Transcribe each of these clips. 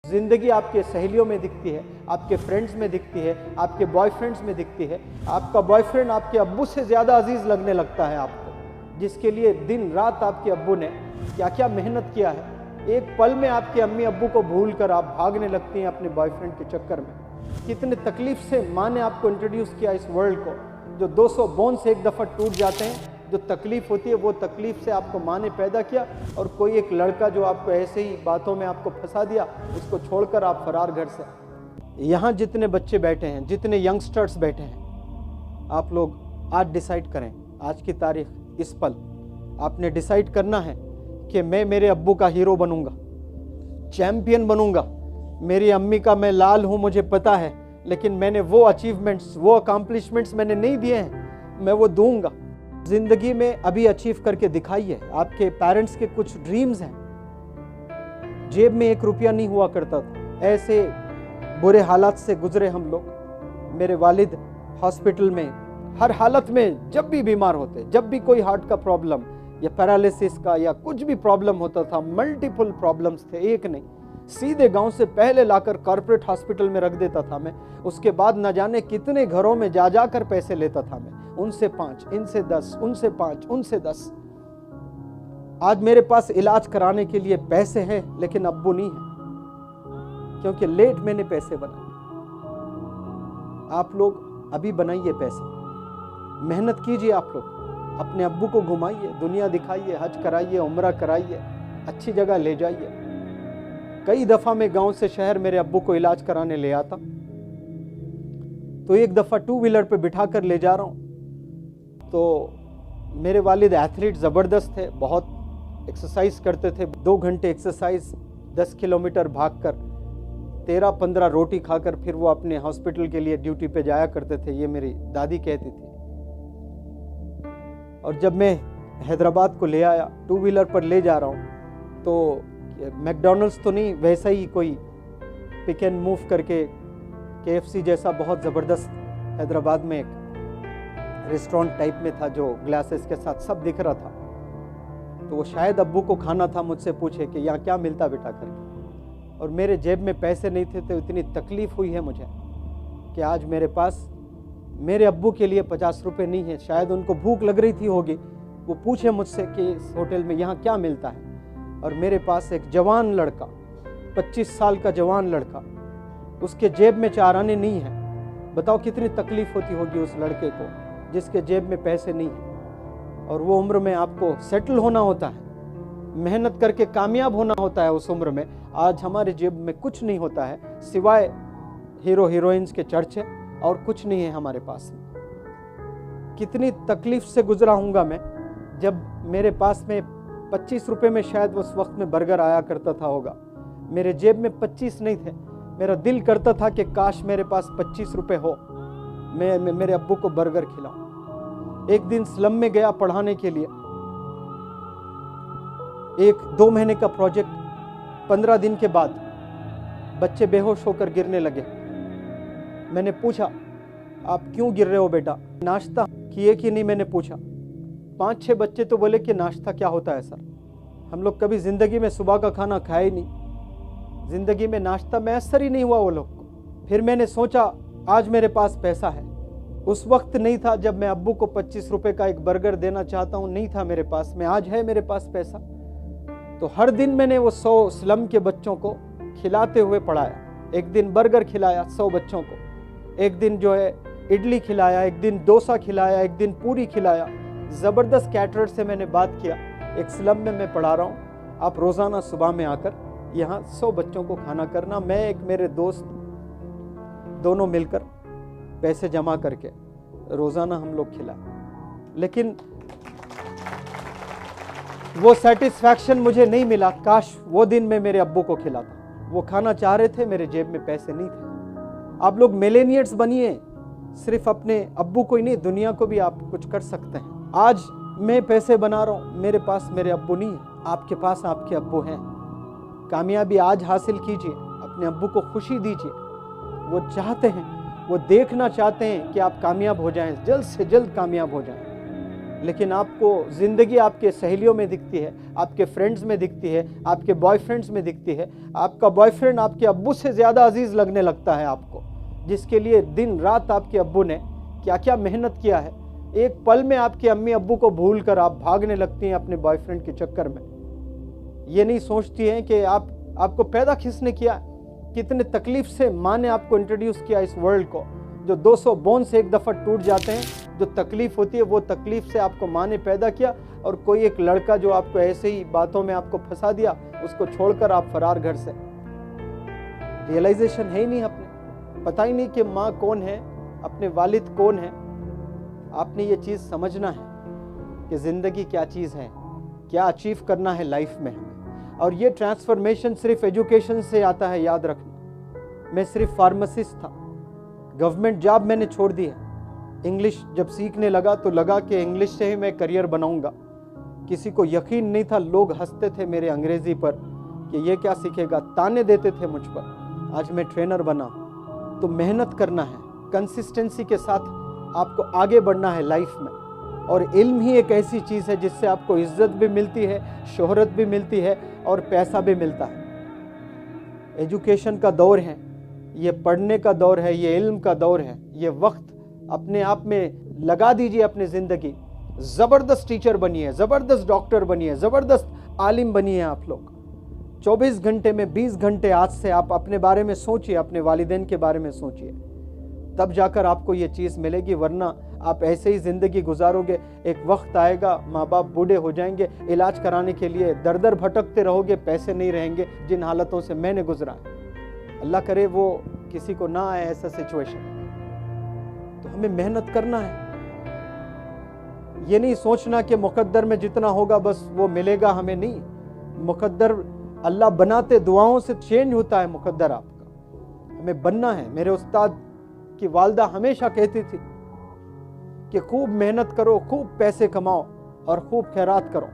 जिंदगी आपके सहेलियों में दिखती है, आपके फ्रेंड्स में दिखती है, आपके बॉयफ्रेंड्स में दिखती है। आपका बॉयफ्रेंड आपके अब्बू से ज़्यादा अजीज लगने लगता है आपको, जिसके लिए दिन रात आपके अब्बू ने क्या क्या मेहनत किया है। एक पल में आपके अम्मी अब्बू को भूल कर आप भागने लगती हैं अपने बॉयफ्रेंड के चक्कर में। कितने तकलीफ से माँ ने आपको इंट्रोड्यूस किया इस वर्ल्ड को, जो 200 बोन्स एक दफ़ा टूट जाते हैं। जो तकलीफ होती है वो तकलीफ से आपको माँ ने पैदा किया, और कोई एक लड़का जो आपको ऐसे ही बातों में आपको फंसा दिया, उसको छोड़कर आप फरार घर से। यहाँ जितने बच्चे बैठे हैं, जितने यंगस्टर्स बैठे हैं, आप लोग आज डिसाइड करें, आज की तारीख, इस पल आपने डिसाइड करना है कि मैं मेरे अब्बू का हीरो बनूंगा, चैम्पियन बनूंगा। मेरी अम्मी का मैं लाल हूँ, मुझे पता है, लेकिन मैंने वो अचीवमेंट्स, वो अकम्पलिशमेंट्स मैंने नहीं दिए हैं, मैं वो दूंगा। जिंदगी में अभी अचीव करके दिखाइए। आपके पेरेंट्स के कुछ ड्रीम्स हैं। जेब में 1 रुपया नहीं हुआ करता था, ऐसे बुरे हालात से गुजरे हम लोग। मेरे वालिद हॉस्पिटल में हर हालत में, जब भी बीमार होते, जब भी कोई हार्ट का प्रॉब्लम या पैरालिसिस का या कुछ भी प्रॉब्लम होता था, मल्टीपल प्रॉब्लम्स थे, एक नहीं, सीधे गांव से पहले लाकर कॉर्पोरेट हॉस्पिटल में रख देता था मैं। उसके बाद न जाने कितने घरों में जा जाकर पैसे लेता था मैं, उनसे 5, इनसे 10, उनसे 5, उनसे 10। आज मेरे पास इलाज कराने के लिए पैसे हैं, लेकिन अब्बू नहीं है, क्योंकि लेट मैंने पैसे बनाए। आप लोग अभी बनाइए पैसे, मेहनत कीजिए। आप लोग अपने अब्बू को घुमाइए, दुनिया दिखाइए, हज कराइए, उम्रा कराइए, अच्छी जगह ले जाइए। कई दफ़ा मैं गांव से शहर मेरे अब्बू को इलाज कराने ले आता, तो एक दफ़ा 2 व्हीलर पे बिठा कर ले जा रहा हूँ, तो मेरे वालिद एथलीट ज़बरदस्त थे, बहुत एक्सरसाइज करते थे। 2 घंटे एक्सरसाइज, 10 किलोमीटर भागकर, 13-15 रोटी खाकर फिर वो अपने हॉस्पिटल के लिए ड्यूटी पे जाया करते थे, ये मेरी दादी कहती थी। और जब मैं हैदराबाद को ले आया, 2 व्हीलर पर ले जा रहा हूँ, तो मैकडॉनल्ड्स तो नहीं, वैसा ही कोई पिक एंड मूव करके KFC जैसा बहुत ज़बरदस्त हैदराबाद में एक रेस्टोरेंट टाइप में था, जो ग्लासेस के साथ सब दिख रहा था। तो वो शायद अब्बू को खाना था, मुझसे पूछे कि यहाँ क्या मिलता बेटा करके। और मेरे जेब में पैसे नहीं थे, तो इतनी तकलीफ़ हुई है मुझे कि आज मेरे पास मेरे अब्बू के लिए 50 रुपये नहीं है। शायद उनको भूख लग रही थी होगी, वो पूछे मुझसे कि इस होटल में यहाँ क्या मिलता है। और मेरे पास एक जवान लड़का, 25 साल का जवान लड़का, उसके जेब में 4 आने नहीं है। बताओ कितनी तकलीफ होती होगी उस लड़के को, जिसके जेब में पैसे नहीं है। और वो उम्र में आपको सेटल होना होता है, मेहनत करके कामयाब होना होता है उस उम्र में। आज हमारे जेब में कुछ नहीं होता है, सिवाय हीरो हीरोइंस के चर्चे, और कुछ नहीं है हमारे पास में। कितनी तकलीफ से गुजरा हूँगा मैं, जब मेरे पास में 25 रुपये में शायद उस वक्त में बर्गर आया करता था होगा, मेरे जेब में 25 नहीं थे। मेरा दिल करता था कि काश मेरे पास 25 रुपये हो, मैं मेरे अब्बू को बर्गर खिलाऊं। एक दिन स्लम में गया पढ़ाने के लिए, 1-2 महीने का प्रोजेक्ट। 15 दिन के बाद बच्चे बेहोश होकर गिरने लगे। मैंने पूछा, आप क्यों गिर रहे हो बेटा, नाश्ता किए कि नहीं, मैंने पूछा। 5-6 बच्चे तो बोले कि नाश्ता क्या होता है सर, हम लोग कभी ज़िंदगी में सुबह का खाना खाया ही नहीं, ज़िंदगी में नाश्ता मैसर ही नहीं हुआ वो लोग को। फिर मैंने सोचा आज मेरे पास पैसा है, उस वक्त नहीं था जब मैं अब्बू को 25 रुपये का एक बर्गर देना चाहता हूँ, नहीं था मेरे पास में, आज है मेरे पास पैसा। तो हर दिन मैंने वो 100 स्लम के बच्चों को खिलाते हुए पढ़ाया। एक दिन बर्गर खिलाया 100 बच्चों को, एक दिन जो है इडली खिलाया, एक दिन डोसा खिलाया, एक दिन पूरी खिलाया। ज़बरदस्त कैटरर से मैंने बात किया, एक स्लम में मैं पढ़ा रहा हूँ, आप रोज़ाना सुबह में आकर यहाँ 100 बच्चों को खाना करना। मैं एक मेरे दोस्त, दोनों मिलकर पैसे जमा करके रोज़ाना हम लोग खिलाए। लेकिन वो सेटिस्फैक्शन मुझे नहीं मिला। काश वो दिन मैं मेरे अब्बू को खिलाता। वो खाना चाह रहे थे, मेरे जेब में पैसे नहीं थे। आप लोग मिलेनियर्स बनिए, सिर्फ अपने अब्बू को ही नहीं, दुनिया को भी आप कुछ कर सकते हैं। आज मैं पैसे बना रहा हूँ, मेरे पास मेरे अब्बू नहीं है, आपके पास आपके अब्बू हैं। कामयाबी आज हासिल कीजिए, अपने अब्बू को खुशी दीजिए। वो चाहते हैं, वो देखना चाहते हैं कि आप कामयाब हो जाएं, जल्द से जल्द कामयाब हो जाएं। लेकिन आपको ज़िंदगी आपके सहेलियों में दिखती है, आपके फ्रेंड्स में दिखती है, आपके बॉयफ्रेंड्स में दिखती है। आपका बॉयफ्रेंड आपके अब्बू से ज़्यादा अजीज़ लगने लगता है आपको, जिसके लिए दिन रात आपके अब्बू ने क्या क्या मेहनत किया है। एक पल में आपके अम्मी अब्बू को भूल कर आप भागने लगती हैं अपने बॉयफ्रेंड के चक्कर में। ये नहीं सोचती हैं कि आपको पैदा किसने किया, कितने तकलीफ से माँ ने आपको इंट्रोड्यूस किया इस वर्ल्ड को। जो 200 बोन्स एक दफ़ा टूट जाते हैं, जो तकलीफ होती है वो तकलीफ से आपको माँ ने पैदा किया, और कोई एक लड़का जो आपको ऐसे ही बातों में आपको फंसा दिया, उसको छोड़कर आप फरार घर से। रियलाइजेशन है ही नहीं, अपने पता ही नहीं कि माँ कौन है, अपने वालिद कौन है। आपने ये चीज़ समझना है कि ज़िंदगी क्या चीज़ है, क्या अचीव करना है लाइफ में हमें। और ये ट्रांसफॉर्मेशन सिर्फ एजुकेशन से आता है, याद रखना। मैं सिर्फ फार्मासिस्ट था, गवर्नमेंट जॉब मैंने छोड़ दी है। इंग्लिश जब सीखने लगा तो लगा कि इंग्लिश से ही मैं करियर बनाऊंगा। किसी को यकीन नहीं था, लोग हंसते थे मेरे अंग्रेज़ी पर कि ये क्या सीखेगा, ताने देते थे मुझ पर। आज मैं ट्रेनर बना। तो मेहनत करना है, कंसिस्टेंसी के साथ आपको आगे बढ़ना है लाइफ में। और इल्म ही एक ऐसी चीज़ है जिससे आपको इज्जत भी मिलती है, शोहरत भी मिलती है और पैसा भी मिलता है। एजुकेशन का दौर है, ये पढ़ने का दौर है, ये इल्म का दौर है। ये वक्त अपने आप में लगा दीजिए अपनी ज़िंदगी। ज़बरदस्त टीचर बनिए, ज़बरदस्त डॉक्टर बनिए, ज़बरदस्त आलिम बनिए आप लोग। 24 घंटे में 20 घंटे आज से आप अपने बारे में सोचिए, अपने वालिदैन के बारे में सोचिए, तब जाकर आपको ये चीज़ मिलेगी। वरना आप ऐसे ही ज़िंदगी गुजारोगे। एक वक्त आएगा, माँ बाप बूढ़े हो जाएंगे, इलाज कराने के लिए दर दर भटकते रहोगे, पैसे नहीं रहेंगे। जिन हालतों से मैंने गुजरा है, अल्लाह करे वो किसी को ना आए ऐसा सिचुएशन। तो हमें मेहनत करना है। ये नहीं सोचना कि मुकद्दर में जितना होगा बस वो मिलेगा हमें, नहीं। मुकद्दर अल्लाह बनाते दुआओं से चेंज होता है मुकद्दर आपका। हमें बनना है। मेरे उस्ताद की वालदा हमेशा कहती थी कि खूब मेहनत करो, खूब पैसे कमाओ और खूब खैरात करो।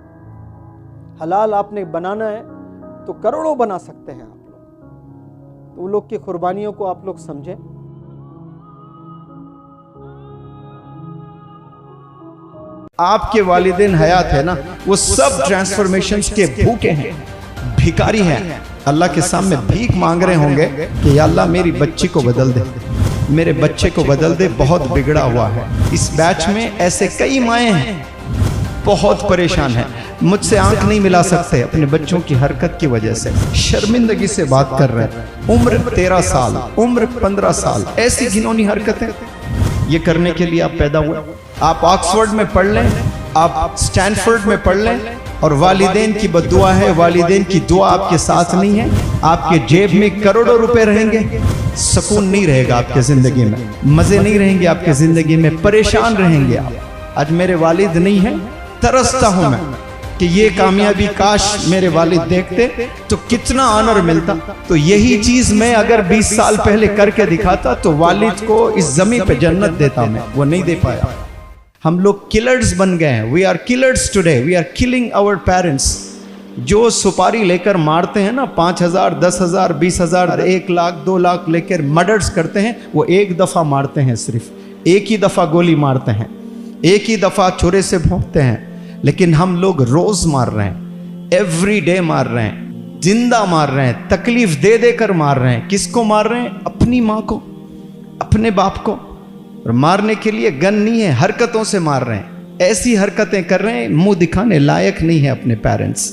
हलाल आपने बनाना है तो करोड़ों बना सकते हैं आप लोग। तो उन लोग की कुर्बानियों को आप लोग समझें। आपके वालिदैन हयात है ना, वो सब ट्रांसफॉर्मेशंस के भूखे हैं, भिखारी हैं, अल्लाह के सामने भीख मांग रहे होंगे कि या अल्लाह मेरी बच्ची को बदल दे, मेरे बच्चे को बदल दे, बहुत बिगड़ा हुआ है। इस बैच में ऐसे कई माएँ हैं, बहुत परेशान हैं, मुझसे आंख नहीं मिला सकते अपने बच्चों की हरकत की वजह से। शर्मिंदगी से बात कर रहे हैं। उम्र 13 साल, उम्र 15 साल, ऐसी घिनौनी हरकतें ये करने के लिए आप पैदा हुए। आप ऑक्सफोर्ड में पढ़ लें, आप स्टैनफोर्ड में पढ़ लें, और वालिदैन की बद्दुआ है, वालिदैन की दुआ आपके साथ नहीं है, आपके जेब में करोड़ों रुपए रहेंगे, सुकून नहीं रहेगा आपके जिंदगी में, मजे नहीं रहेंगे आपके जिंदगी में, परेशान रहेंगे आप। आज मेरे वालिद नहीं है, तरसता हूं मैं कि ये कामयाबी काश मेरे वालिद देखते तो कितना ऑनर मिलता। तो यही चीज मैं अगर 20 साल पहले करके दिखाता तो वालिद को इस जमीन पे जन्नत देता मैं, वो नहीं दे पाया। हम लोग किलर्स बन गए हैं। We are killers today, we are killing our parents. जो सुपारी लेकर मारते हैं ना, 5,000, 10,000, 20,000, 1 लाख, 2 लाख लेकर मर्डर्स करते हैं, वो एक दफ़ा मारते हैं, सिर्फ एक ही दफ़ा गोली मारते हैं, एक ही दफ़ा छुरे से भोंकते हैं। लेकिन हम लोग रोज़ मार रहे हैं, एवरी डे मार रहे हैं, जिंदा मार रहे हैं, तकलीफ दे देकर मार रहे हैं। किसको मार रहे हैं? अपनी माँ को, अपने बाप को। और मारने के लिए गन नहीं है, हरकतों से मार रहे हैं। ऐसी हरकतें कर रहे हैं, मुंह दिखाने लायक नहीं है अपने पेरेंट्स।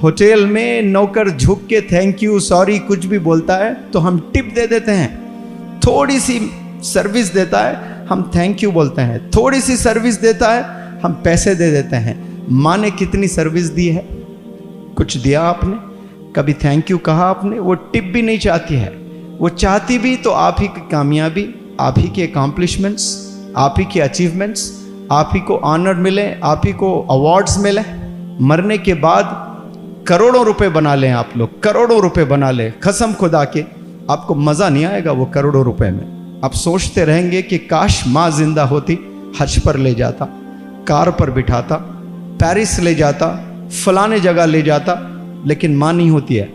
होटल में नौकर झुक के थैंक यू, सॉरी कुछ भी बोलता है तो हम टिप दे देते हैं। थोड़ी सी सर्विस देता है, हम थैंक यू बोलते हैं। थोड़ी सी सर्विस देता है, हम पैसे दे देते हैं। माँ ने कितनी सर्विस दी है? कुछ दिया आपने? कभी थैंक यू कहा आपने? वो टिप भी नहीं चाहती है। वो चाहती भी तो आप ही की कामयाबी, आप ही के अकॉम्प्लिशमेंट्स, आप ही के अचीवमेंट्स, आप ही को ऑनर मिले, आप ही को अवार्ड्स मिले। मरने के बाद करोड़ों रुपए बना लें आप लोग, करोड़ों रुपए बना लें, कसम खुदा के आपको मज़ा नहीं आएगा वो करोड़ों रुपए में। आप सोचते रहेंगे कि काश माँ जिंदा होती, हज पर ले जाता, कार पर बिठाता, पेरिस ले जाता, फलाने जगह ले जाता। लेकिन माँ नहीं होती है,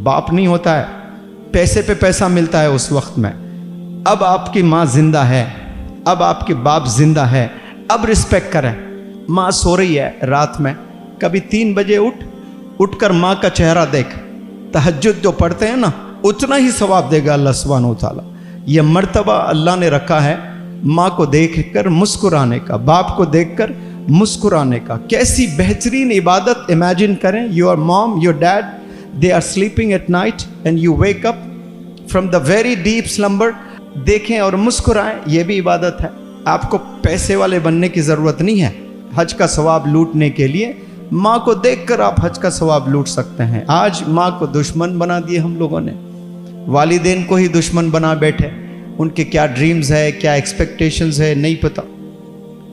बाप नहीं होता है, पैसे पे पैसा मिलता है उस वक्त में। अब आपकी माँ जिंदा है, अब आपके बाप जिंदा है, अब रिस्पेक्ट करें। माँ सो रही है रात में, कभी 3 बजे उठकर माँ का चेहरा देख, तहज्जुद जो पढ़ते हैं ना, उतना ही सवाब देगा अल्लाह सुब्हानहू व तआला। ये मर्तबा अल्लाह ने रखा है माँ को देखकर मुस्कुराने का, बाप को देखकर मुस्कुराने का। कैसी बेहतरीन इबादत इमेजिन करें, your mom your dad they are sleeping at night and you wake up from the very deep slumber, देखें और मुस्कुराएं, ये भी इबादत है। आपको पैसे वाले बनने की ज़रूरत नहीं है हज का सवाब लूटने के लिए, माँ को देखकर आप हज का सवाब लूट सकते हैं। आज माँ को दुश्मन बना दिए हम लोगों ने, वालिदैन को ही दुश्मन बना बैठे। उनके क्या ड्रीम्स है, क्या एक्सपेक्टेशंस है, नहीं पता।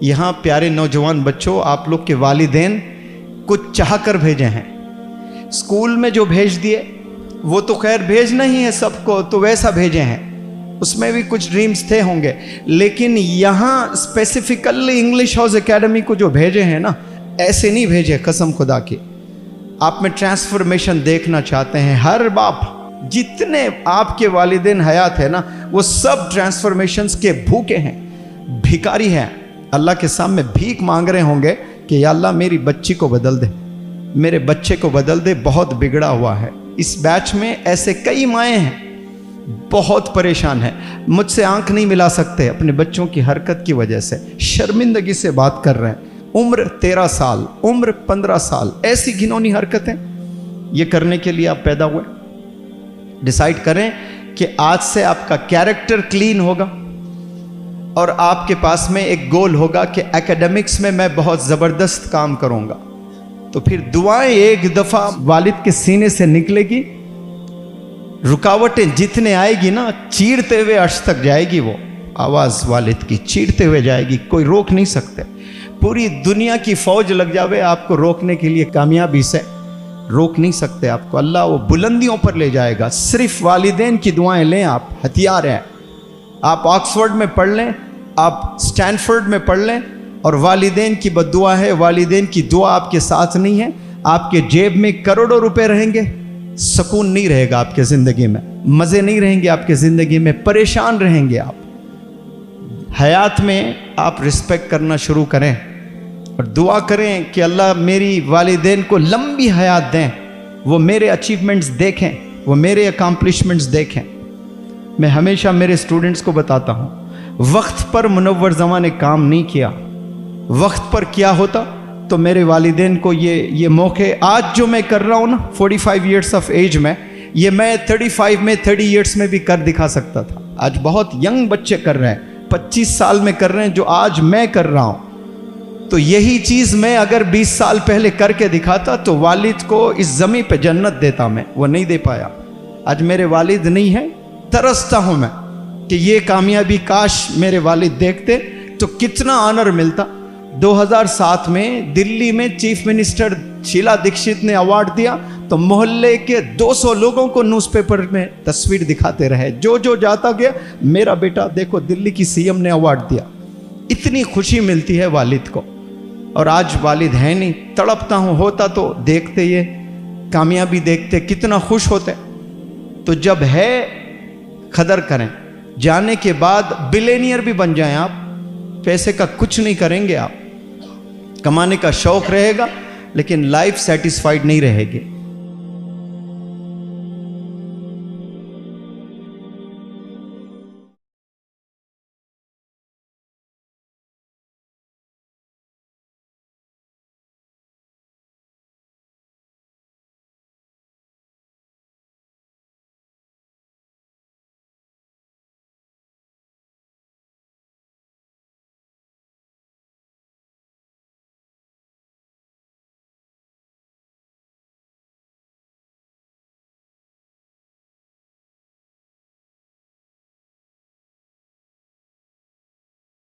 यहाँ प्यारे नौजवान बच्चों, आप लोग के वालिदैन कुछ चाह कर भेजे हैं। स्कूल में जो भेज दिए वो तो खैर भेजना ही है सबको, तो वैसा भेजे हैं, उसमें भी कुछ ड्रीम्स थे होंगे। लेकिन यहाँ स्पेसिफिकली इंग्लिश हाउस एकेडमी को जो भेजे हैं ना, ऐसे नहीं भेजे। कसम खुदा की, आप में ट्रांसफॉर्मेशन देखना चाहते हैं। हर बाप, जितने आपके वालिदैन हयात है ना, वो सब ट्रांसफॉर्मेशंस के भूखे हैं, भिखारी हैं, अल्लाह के सामने भीख मांग रहे होंगे कि या अल्लाह मेरी बच्ची को बदल दे, मेरे बच्चे को बदल दे, बहुत बिगड़ा हुआ है। इस बैच में ऐसे कई माएँ हैं, बहुत परेशान है, मुझसे आंख नहीं मिला सकते अपने बच्चों की हरकत की वजह से, शर्मिंदगी से बात कर रहे हैं। उम्र 13 साल, उम्र 15 साल, ऐसी घिनौनी हरकतें ये करने के लिए आप पैदा हुए। डिसाइड करें कि आज से आपका कैरेक्टर क्लीन होगा और आपके पास में एक गोल होगा कि एकेडमिक्स में मैं बहुत ज़बरदस्त काम करूंगा। तो फिर दुआएं एक दफ़ा वालिद के सीने से निकलेगी, रुकावटें जितने आएगी ना, चीरते हुए अर्श तक जाएगी। वो आवाज़ वालिद की चीरते हुए जाएगी, कोई रोक नहीं सकते। पूरी दुनिया की फौज लग जावे आपको रोकने के लिए, कामयाबी से रोक नहीं सकते आपको। अल्लाह वो बुलंदियों पर ले जाएगा। सिर्फ वालिदैन की दुआएं लें, आप हथियार हैं। आप ऑक्सफोर्ड में पढ़ लें, आप स्टैनफोर्ड में पढ़ लें, और वालिदैन की बद्दुआ है, वालिदैन की दुआ आपके साथ नहीं है, आपके जेब में करोड़ों रुपए रहेंगे, सुकून नहीं रहेगा आपके ज़िंदगी में, मज़े नहीं रहेंगे आपके ज़िंदगी में, परेशान रहेंगे आप। हयात में आप रिस्पेक्ट करना शुरू करें और दुआ करें कि अल्लाह मेरी वालिदैन को लंबी हयात दें, वो मेरे अचीवमेंट्स देखें, वो मेरे अकम्पलिशमेंट्स देखें। मैं हमेशा मेरे स्टूडेंट्स को बताता हूँ, वक्त पर मुनव्वर ज़मां ने काम नहीं किया, वक्त पर क्या होता तो मेरे वालिदैन को ये मौके आज जो मैं कर रहा हूँ ना 45 ईयर्स ऑफ एज में, ये मैं 35 में 30 ईयर्स में भी कर दिखा सकता था। आज बहुत यंग बच्चे कर रहे हैं, 25 साल में कर रहे हैं जो आज मैं कर रहा हूँ। तो यही चीज़ मैं अगर 20 साल पहले करके दिखाता तो वालिद को इस ज़मीन पे जन्नत देता मैं, वो नहीं दे पाया। आज मेरे वालिद नहीं है, तरसता हूँ मैं कि ये कामयाबी काश मेरे वालिद देखते तो कितना ऑनर मिलता। 2007 में दिल्ली में चीफ मिनिस्टर शीला दीक्षित ने अवार्ड दिया तो मोहल्ले के 200 लोगों को न्यूज़पेपर में तस्वीर दिखाते रहे, जो जाता गया मेरा बेटा देखो दिल्ली की सीएम ने अवार्ड दिया। इतनी खुशी मिलती है वालिद को, और आज वालिद है नहीं, तड़पता हूँ। होता तो देखते, ये कामयाबी देखते कितना खुश होते। तो जब है कदर करें, जाने के बाद बिलियनियर भी बन जाएं आप, पैसे का कुछ नहीं करेंगे आप, कमाने का शौक रहेगा लेकिन लाइफ सेटिस्फाइड नहीं रहेगी।